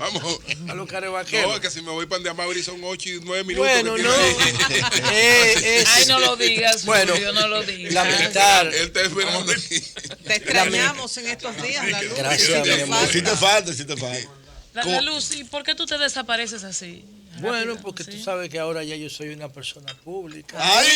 Vamos. A los carevaqueros. No, es que si me voy para de Amaury son 8 y 9 minutos. Bueno, no. Ay, no lo digas. Bueno, Julio, no lo digas. lamentar. Él está esperando. Te extrañamos en estos días, la luz. Gracias, mi amor. Si te falta, si te falta. La Luz, ¿y por qué tú te desapareces así? Bueno, Rápido, porque ¿sí? tú sabes que ahora ya yo soy una persona pública. ¡Ay!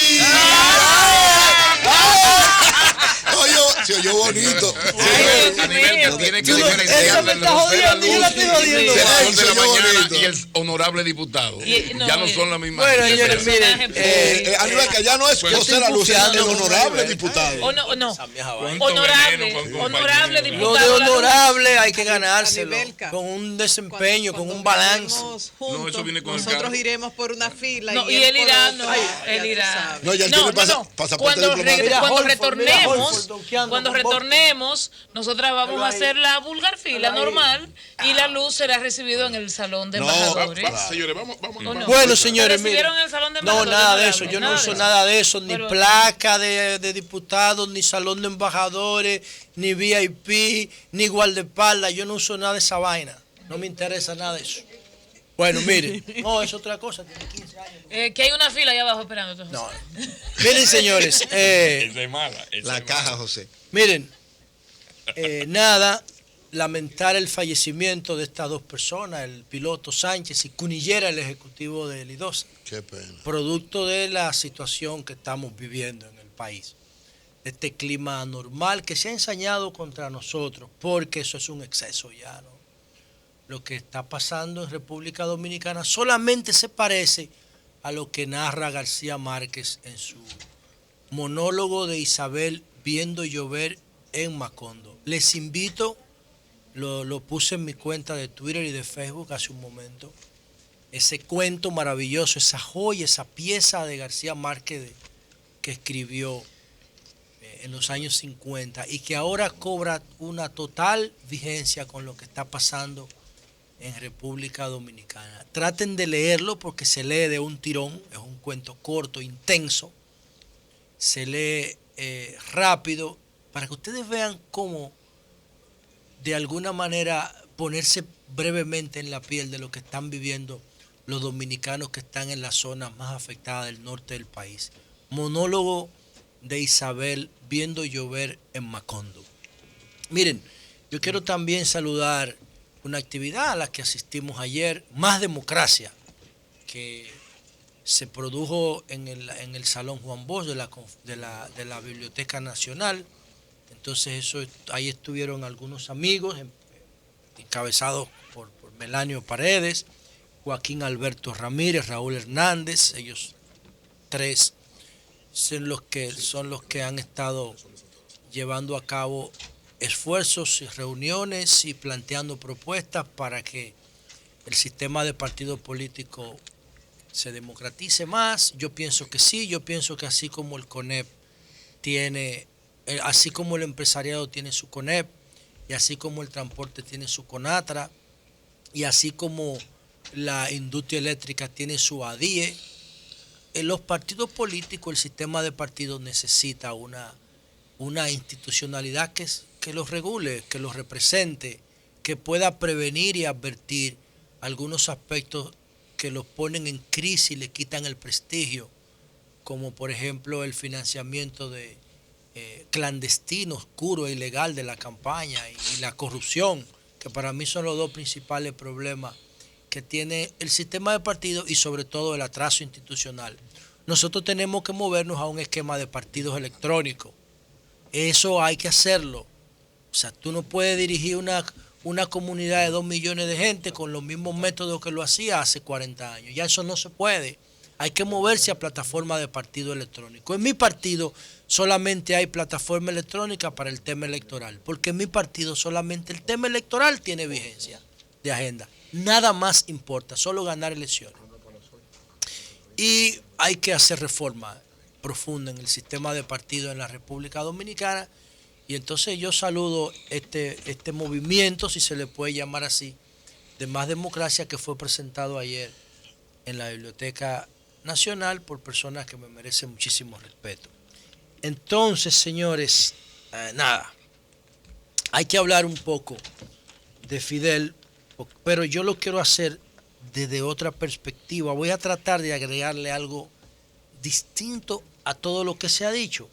Oye, se oyó bonito. Ay, Dios Aníbal, mío. que tiene que Eso diferenciar me de está los jodiendo, yo la estoy jodiendo. senador de la Ay, señor mañana bonito. y el honorable diputado. Ya no son la misma. Bueno, gente. señores, miren. Aníbal, que ya no es José La Luz, es el honorable diputado. O no. Esa vieja vaina. ¿Cuánto Honorable, veneno con honorable compañeros? Lo diputado. de honorable hay que ganárselo. Anibelka. Con un desempeño, con un balance. No, eso viene con el Nosotros carro. iremos por una fila. No, y él por irá, otra. no, Ya él tú irá. sabes. No, ya él tiene pasaporte Cuando, diplomático. Mira, cuando Holford, retornemos, mira, Holford donkeando cuando con bote. retornemos, nosotras vamos a hacer la vulgar fila ahí. normal y la Luz será recibido en el salón de embajadores. Señores, vamos. ¿O no? Bueno, señores, ¿Lo recibieron en el salón de no, embajadores? nada de Honorable, eso. Yo no nada uso de nada de eso, ni Pero- placa de diputados, ni salón de embajadores, ni VIP, ni guardaespaldas. Yo no uso nada de esa vaina. No me interesa nada de eso. Bueno, miren, no, es otra cosa, tiene 15 años. Que hay una fila allá abajo esperando. No. Miren, señores, Esa es mala. esa La es caja, mala. José. miren, nada, lamentar el fallecimiento de estas dos personas, el piloto Sánchez y Cunillera, el ejecutivo de Lidosa, Qué pena. producto de la situación que estamos viviendo en el país. Este clima anormal que se ha ensañado contra nosotros, porque eso es un exceso ya, ¿no? Lo que está pasando en República Dominicana solamente se parece a lo que narra García Márquez en su monólogo de Isabel viendo llover en Macondo. Les invito, lo puse en mi cuenta de Twitter y de Facebook hace un momento, ese cuento maravilloso, esa joya, esa pieza de García Márquez que escribió en los años 50 y que ahora cobra una total vigencia con lo que está pasando en República Dominicana. Traten de leerlo porque se lee de un tirón, es un cuento corto, intenso, se lee rápido, para que ustedes vean cómo de alguna manera ponerse brevemente en la piel de lo que están viviendo los dominicanos que están en las zonas más afectadas del norte del país. Monólogo de Isabel viendo llover en Macondo. Miren, yo quiero también saludar una actividad a la que asistimos ayer, Más Democracia, que se produjo en el Salón Juan Bosch de la Biblioteca Nacional. Entonces ahí estuvieron algunos amigos, encabezados por Melanio Paredes, Joaquín Alberto Ramírez, Raúl Hernández, ellos tres son los que han estado llevando a cabo esfuerzos y reuniones y planteando propuestas para que el sistema de partido político se democratice más. Yo pienso que sí, yo pienso que así como el CONEP tiene, así como el empresariado tiene su CONEP, y así como el transporte tiene su CONATRA, y así como la industria eléctrica tiene su ADIE, en los partidos políticos, el sistema de partidos necesita una institucionalidad que los regule, que los represente, que pueda prevenir y advertir algunos aspectos que los ponen en crisis y le quitan el prestigio, como por ejemplo el financiamiento de clandestino, oscuro e ilegal de la campaña y la corrupción, que para mí son los dos principales problemas que tiene el sistema de partidos y sobre todo el atraso institucional. Nosotros tenemos que movernos a un esquema de partidos electrónicos. Eso hay que hacerlo. O sea, tú no puedes dirigir una comunidad de 2 millones de gente con los mismos métodos que lo hacía hace 40 años. Ya eso no se puede. Hay que moverse a plataforma de partido electrónico. En mi partido solamente hay plataforma electrónica para el tema electoral, porque en mi partido solamente el tema electoral tiene vigencia de agenda. Nada más importa, solo ganar elecciones. Y hay que hacer reforma profunda en el sistema de partidos en la República Dominicana. Y entonces yo saludo este movimiento, si se le puede llamar así, de Más Democracia, que fue presentado ayer en la Biblioteca Nacional por personas que me merecen muchísimo respeto. Entonces, señores, nada, hay que hablar un poco de Fidel, pero yo lo quiero hacer desde otra perspectiva. Voy a tratar de agregarle algo distinto a todo lo que se ha dicho,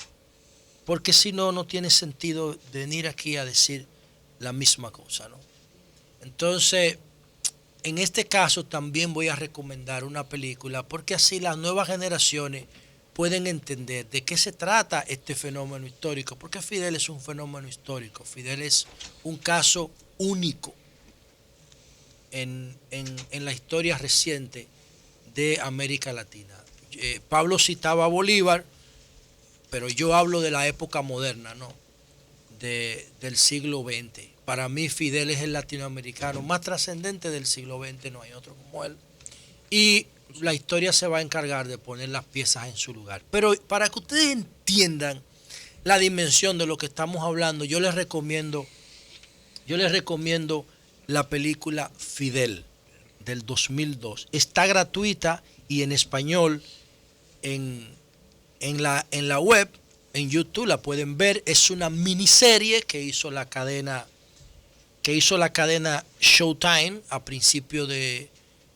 porque si no, no tiene sentido venir aquí a decir la misma cosa, ¿no? Entonces, en este caso también voy a recomendar una película, porque así las nuevas generaciones pueden entender de qué se trata este fenómeno histórico, porque Fidel es un fenómeno histórico, Fidel es un caso único en la historia reciente de América Latina. Pablo citaba a Bolívar, pero yo hablo de la época moderna, ¿no? Del siglo XX. Para mí Fidel es el latinoamericano más trascendente del siglo XX, no hay otro como él. Y la historia se va a encargar de poner las piezas en su lugar. Pero para que ustedes entiendan la dimensión de lo que estamos hablando, yo les recomiendo la película Fidel del 2002. Está gratuita y en español en la web, en YouTube la pueden ver. Es una miniserie que hizo la cadena Showtime a principios de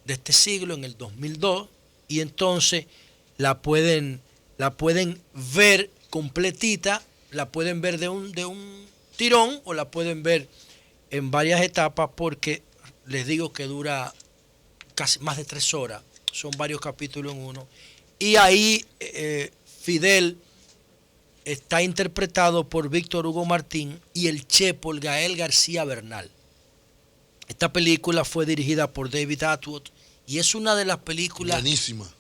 este siglo, en el 2002, y entonces la pueden ver completita, la pueden ver de un tirón o la pueden ver en varias etapas, porque les digo que dura casi más de 3 horas, son varios capítulos en uno, y ahí Fidel está interpretado por Víctor Hugo Martín y el Che por Gael García Bernal. Esta película fue dirigida por David Atwood y es una de las películas buenísima,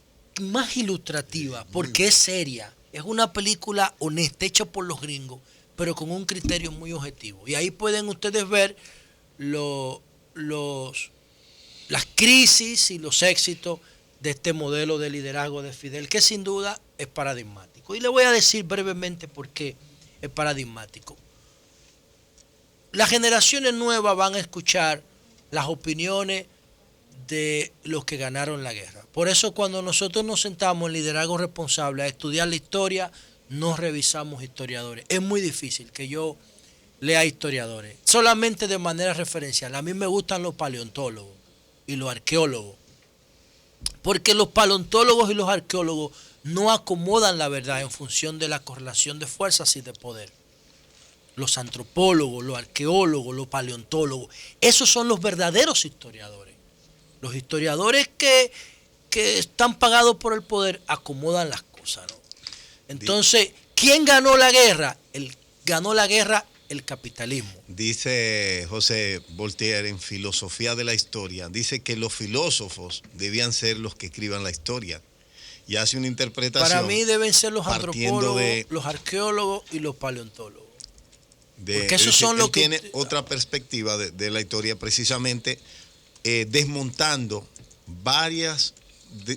más ilustrativas, porque es seria. Es una película honesta, hecha por los gringos, pero con un criterio muy objetivo. Y ahí pueden ustedes ver las crisis y los éxitos de este modelo de liderazgo de Fidel, que sin duda es paradigmático. Y le voy a decir brevemente por qué es paradigmático. Las generaciones nuevas van a escuchar las opiniones de los que ganaron la guerra. Por eso cuando nosotros nos sentamos en liderazgo responsable a estudiar la historia, no revisamos historiadores. Es muy difícil que yo lea historiadores, solamente de manera referencial. A mí me gustan los paleontólogos y los arqueólogos, porque los paleontólogos y los arqueólogos no acomodan la verdad en función de la correlación de fuerzas y de poder. Los antropólogos, los arqueólogos, los paleontólogos, esos son los verdaderos historiadores. Los historiadores que están pagados por el poder acomodan las cosas, ¿no? Entonces, ¿quién ganó la guerra? Ganó la guerra el capitalismo. Dice José Voltaire en Filosofía de la Historia, dice que los filósofos debían ser los que escriban la historia. Y hace una interpretación. Para mí deben ser los antropólogos, los arqueólogos y los paleontólogos. Porque esos son los que tiene otra perspectiva de la historia, precisamente desmontando varias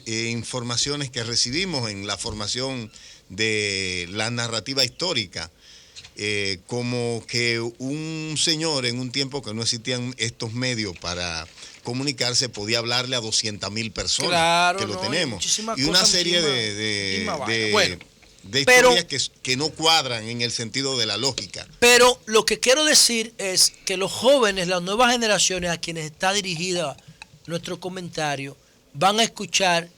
informaciones que recibimos en la formación de la narrativa histórica, como que un señor en un tiempo que no existían estos medios para comunicarse podía hablarle a 200.000 personas, claro, que lo tenemos, y una serie de historias que no cuadran en el sentido de la lógica. Pero lo que quiero decir es que los jóvenes, las nuevas generaciones a quienes está dirigida nuestro comentario, van a escuchar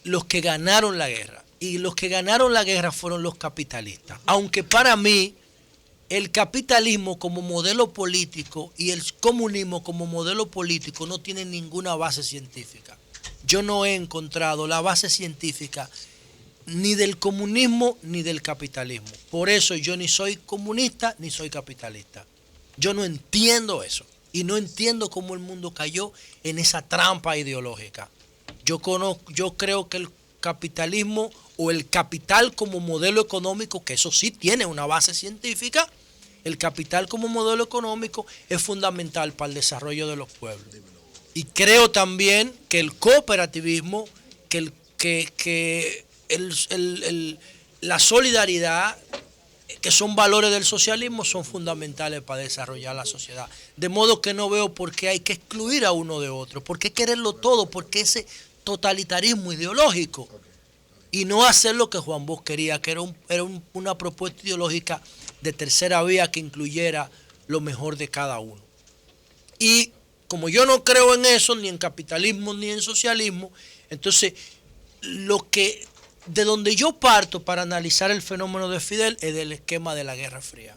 los que ganaron la guerra. Y los que ganaron la guerra fueron los capitalistas. Aunque para mí el capitalismo como modelo político y el comunismo como modelo político no tienen ninguna base científica. Yo no he encontrado la base científica ni del comunismo ni del capitalismo. Por eso yo ni soy comunista ni soy capitalista. Yo no entiendo eso y no entiendo cómo el mundo cayó en esa trampa ideológica. Yo creo que el capitalismo o el capital como modelo económico, que eso sí tiene una base científica, el capital como modelo económico es fundamental para el desarrollo de los pueblos. Y creo también que el cooperativismo, la solidaridad, que son valores del socialismo, son fundamentales para desarrollar la sociedad. De modo que no veo por qué hay que excluir a uno de otro, por qué quererlo todo, porque ese totalitarismo ideológico y no hacer lo que Juan Bosch quería, que era una propuesta ideológica de tercera vía que incluyera lo mejor de cada uno. Y como yo no creo en eso, ni en capitalismo ni en socialismo, entonces de donde yo parto para analizar el fenómeno de Fidel es del esquema de la Guerra Fría.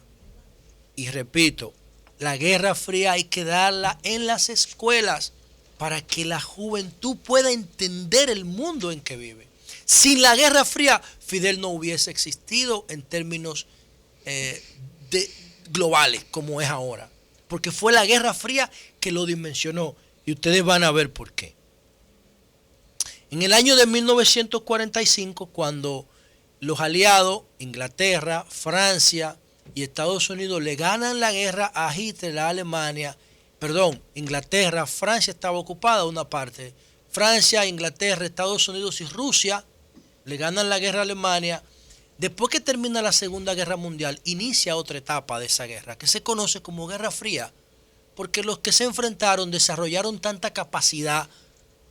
Y repito, la Guerra Fría hay que darla en las escuelas para que la juventud pueda entender el mundo en que vive. Sin la Guerra Fría, Fidel no hubiese existido en términos globales como es ahora. Porque fue la Guerra Fría que lo dimensionó. Y ustedes van a ver por qué. En el año de 1945, cuando los aliados, Inglaterra, Francia y Estados Unidos le ganan la guerra a Hitler, a Alemania, Inglaterra, Francia estaba ocupada una parte. Francia, Inglaterra, Estados Unidos y Rusia le ganan la guerra a Alemania. Después que termina la Segunda Guerra Mundial, inicia otra etapa de esa guerra, que se conoce como Guerra Fría, porque los que se enfrentaron desarrollaron tanta capacidad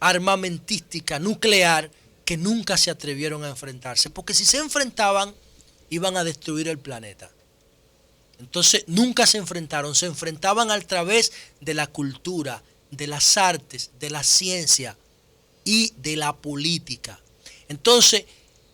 armamentística, nuclear, que nunca se atrevieron a enfrentarse, porque si se enfrentaban, iban a destruir el planeta. Entonces, nunca se enfrentaban a través de la cultura, de las artes, de la ciencia y de la política. Entonces,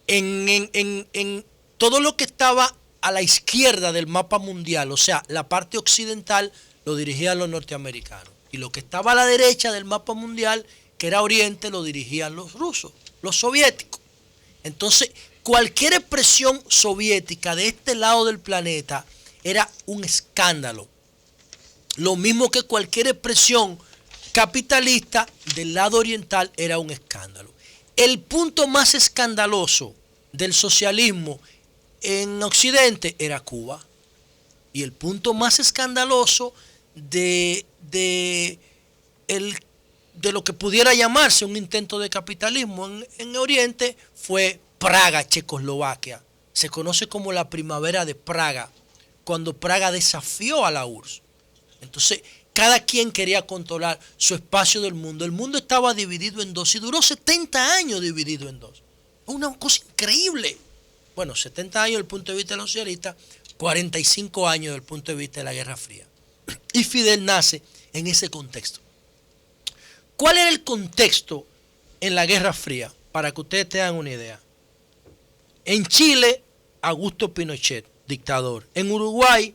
en todo lo que estaba a la izquierda del mapa mundial, o sea, la parte occidental, lo dirigían los norteamericanos. Y lo que estaba a la derecha del mapa mundial, que era Oriente, lo dirigían los rusos, los soviéticos. Entonces, cualquier expresión soviética de este lado del planeta era un escándalo. Lo mismo que cualquier expresión capitalista del lado oriental era un escándalo. El punto más escandaloso del socialismo en Occidente era Cuba. Y el punto más escandaloso de lo que pudiera llamarse un intento de capitalismo en Oriente fue Praga, Checoslovaquia. Se conoce como la primavera de Praga, cuando Praga desafió a la URSS. Entonces, cada quien quería controlar su espacio del mundo. El mundo estaba dividido en dos y duró 70 años dividido en dos. Una cosa increíble. Bueno, 70 años desde el punto de vista de los socialistas, 45 años desde el punto de vista de la Guerra Fría. Y Fidel nace en ese contexto. ¿Cuál era el contexto en la Guerra Fría? Para que ustedes tengan una idea. En Chile, Augusto Pinochet, dictador. En Uruguay,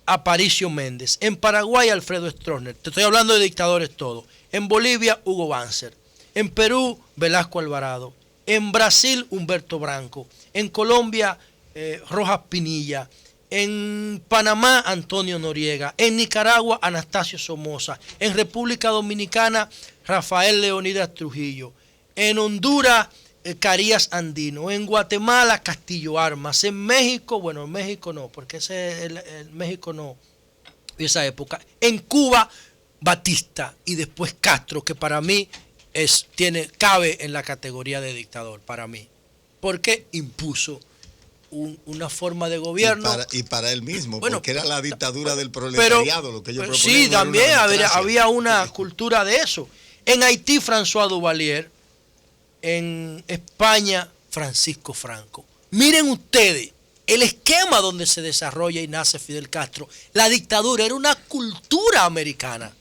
Aparicio Méndez. En Paraguay, Alfredo Stroessner. Te estoy hablando de dictadores todos. En Bolivia, Hugo Banzer. En Perú, Velasco Alvarado. En Brasil, Humberto Branco. En Colombia, Rojas Pinilla. En Panamá, Antonio Noriega. En Nicaragua, Anastasio Somoza. En República Dominicana, Rafael Leonidas Trujillo. En Honduras, Carías Andino. En Guatemala, Castillo Armas. En México, bueno, en México no, porque el México no, esa época. En Cuba, Batista y después Castro, que para mí cabe en la categoría de dictador, para mí, porque impuso una forma de gobierno. Y para él mismo, bueno, porque era la dictadura del proletariado, lo que yo proponía. Sí, también había una cultura de eso. En Haití, François Duvalier. En España, Francisco Franco. Miren ustedes, el esquema donde se desarrolla y nace Fidel Castro, la dictadura era una cultura americana.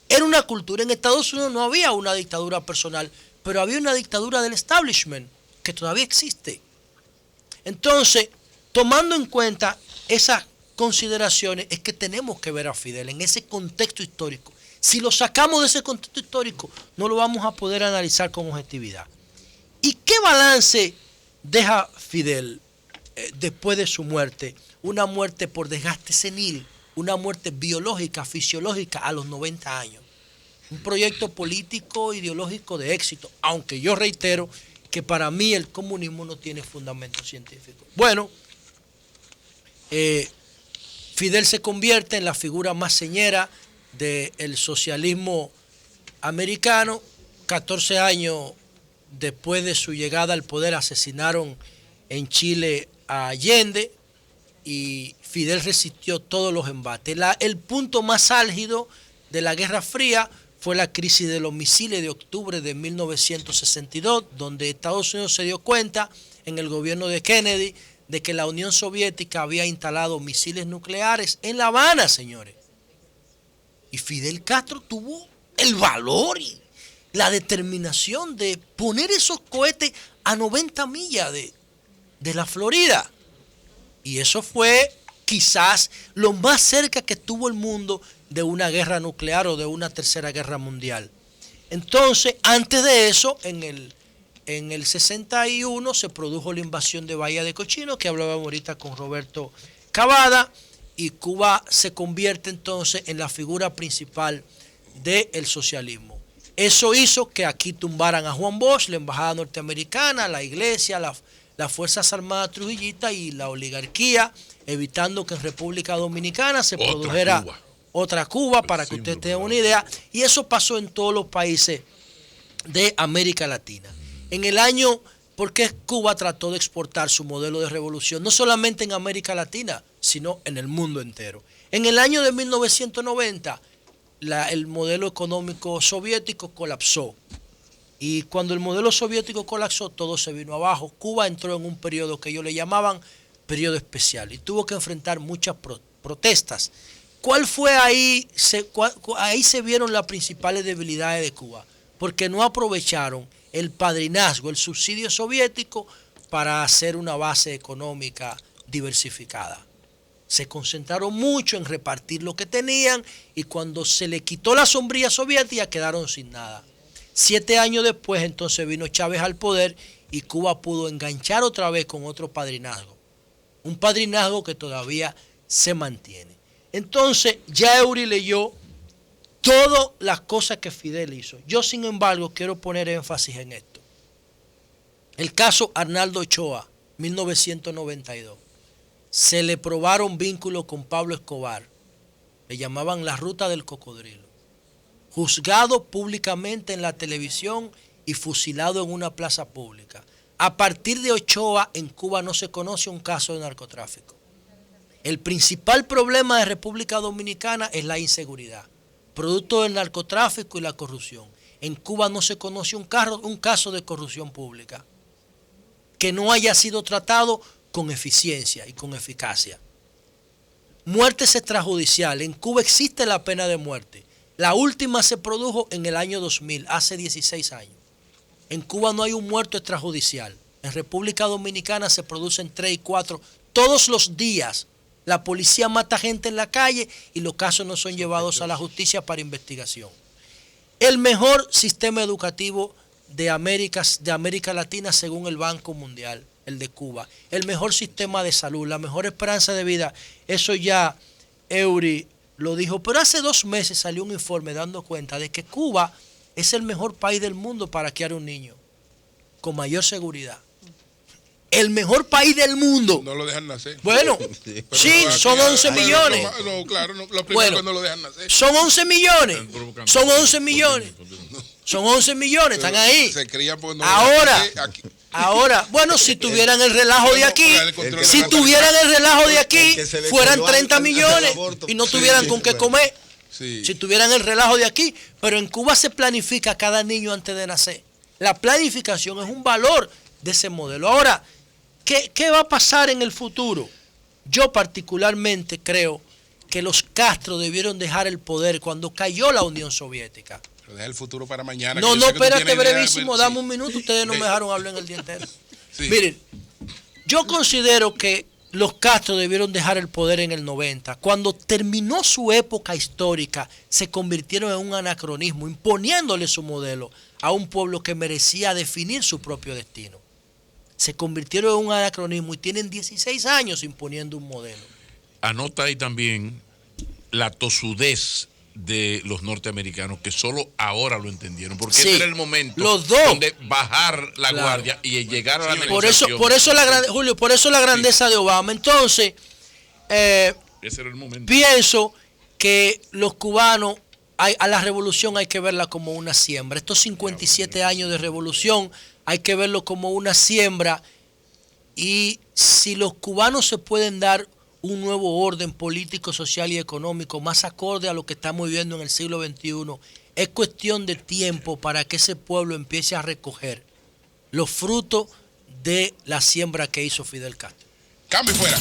Era una cultura. En Estados Unidos no había una dictadura personal, pero había una dictadura del establishment, que todavía existe. Entonces, tomando en cuenta esas consideraciones, es que tenemos que ver a Fidel en ese contexto histórico. Si lo sacamos de ese contexto histórico, no lo vamos a poder analizar con objetividad. ¿Y qué balance deja Fidel después de su muerte? Una muerte por desgaste senil, una muerte biológica, fisiológica a los 90 años. Un proyecto político, ideológico de éxito, aunque yo reitero que para mí el comunismo no tiene fundamento científico. Bueno, Fidel se convierte en la figura más señera del socialismo americano. 14 años después de su llegada al poder asesinaron en Chile a Allende y Fidel resistió todos los embates. El punto más álgido de la Guerra Fría fue la crisis de los misiles de octubre de 1962, donde Estados Unidos se dio cuenta en el gobierno de Kennedy de que la Unión Soviética había instalado misiles nucleares en La Habana, señores. Y Fidel Castro tuvo el valor y la determinación de poner esos cohetes a 90 millas de la Florida. Y eso fue quizás lo más cerca que estuvo el mundo de una guerra nuclear o de una tercera guerra mundial. Entonces, antes de eso, en el 61 se produjo la invasión de Bahía de Cochinos, que hablábamos ahorita con Roberto Cavada, y Cuba se convierte entonces en la figura principal del socialismo. Eso hizo que aquí tumbaran a Juan Bosch, la embajada norteamericana, la iglesia, las Fuerzas Armadas trujillistas y la oligarquía, evitando que en República Dominicana se produjera otra Cuba, para que usted tenga una idea. Y eso pasó en todos los países de América Latina. En el año, porque Cuba trató de exportar su modelo de revolución, no solamente en América Latina, sino en el mundo entero. En el año de 1990, el modelo económico soviético colapsó. Y cuando el modelo soviético colapsó, todo se vino abajo. Cuba entró en un periodo que ellos le llamaban periodo especial y tuvo que enfrentar muchas protestas. ¿Cuál fue ahí? Ahí se vieron las principales debilidades de Cuba, porque no aprovecharon el padrinazgo, el subsidio soviético para hacer una base económica diversificada. Se concentraron mucho en repartir lo que tenían y cuando se le quitó la sombrilla soviética quedaron sin nada. 7 años después entonces vino Chávez al poder y Cuba pudo enganchar otra vez con otro padrinazgo. Un padrinazgo que todavía se mantiene. Entonces ya Eury leyó todas las cosas que Fidel hizo. Yo, sin embargo, quiero poner énfasis en esto. El caso Arnaldo Ochoa, 1992. Se le probaron vínculos con Pablo Escobar. Le llamaban la ruta del cocodrilo. Juzgado públicamente en la televisión y fusilado en una plaza pública. A partir de Ochoa, en Cuba no se conoce un caso de narcotráfico. El principal problema de República Dominicana es la inseguridad, producto del narcotráfico y la corrupción. En Cuba no se conoce un caso de corrupción pública que no haya sido tratado con eficiencia y con eficacia. Muertes extrajudiciales. En Cuba existe la pena de muerte. La última se produjo en el año 2000, hace 16 años. En Cuba no hay un muerto extrajudicial. En República Dominicana se producen 3 y 4 todos los días. La policía mata gente en la calle y los casos no son llevados a la justicia para investigación. El mejor sistema educativo de América Latina según el Banco Mundial, el de Cuba. El mejor sistema de salud, la mejor esperanza de vida. Eso ya Eury lo dijo. Pero hace 2 meses salió un informe dando cuenta de que Cuba es el mejor país del mundo para criar un niño, con mayor seguridad. El mejor país del mundo. No lo dejan nacer. Bueno, sí, son 11 millones. No, claro, lo primero Bueno, que no lo dejan nacer. Son 11 millones. Son 11 millones. Son 11 millones, están ahí. Se crían porque no Ahora, bueno, si tuvieran el relajo de aquí, fueran 30 millones y no tuvieran con qué comer. Sí. Si tuvieran el relajo de aquí, pero en Cuba se planifica cada niño antes de nacer. La planificación es un valor de ese modelo. Ahora, ¿qué va a pasar en el futuro? Yo particularmente creo que los Castro debieron dejar el poder cuando cayó la Unión Soviética. Pero deja el futuro para mañana. No, espérate, brevísimo, dame un minuto, ustedes no me dejaron hablar en el día entero. Sí. Miren, yo considero que los Castro debieron dejar el poder en el 90. Cuando terminó su época histórica, se convirtieron en un anacronismo, imponiéndole su modelo a un pueblo que merecía definir su propio destino. Se convirtieron en un anacronismo y tienen 16 años imponiendo un modelo. Anota ahí también la tosudez de los norteamericanos que solo ahora lo entendieron, porque Sí, ese era el momento los dos. donde bajar la guardia y llegar a la negociación. Por eso la grandeza de Obama. Entonces, ese era el momento. pienso que los cubanos, a la revolución hay que verla como una siembra. Estos 57 años de revolución hay que verlo como una siembra, y si los cubanos se pueden dar un nuevo orden político, social y económico más acorde a lo que estamos viviendo en el siglo XXI, es cuestión de tiempo para que ese pueblo empiece a recoger los frutos de la siembra que hizo Fidel Castro. Cambio fuera.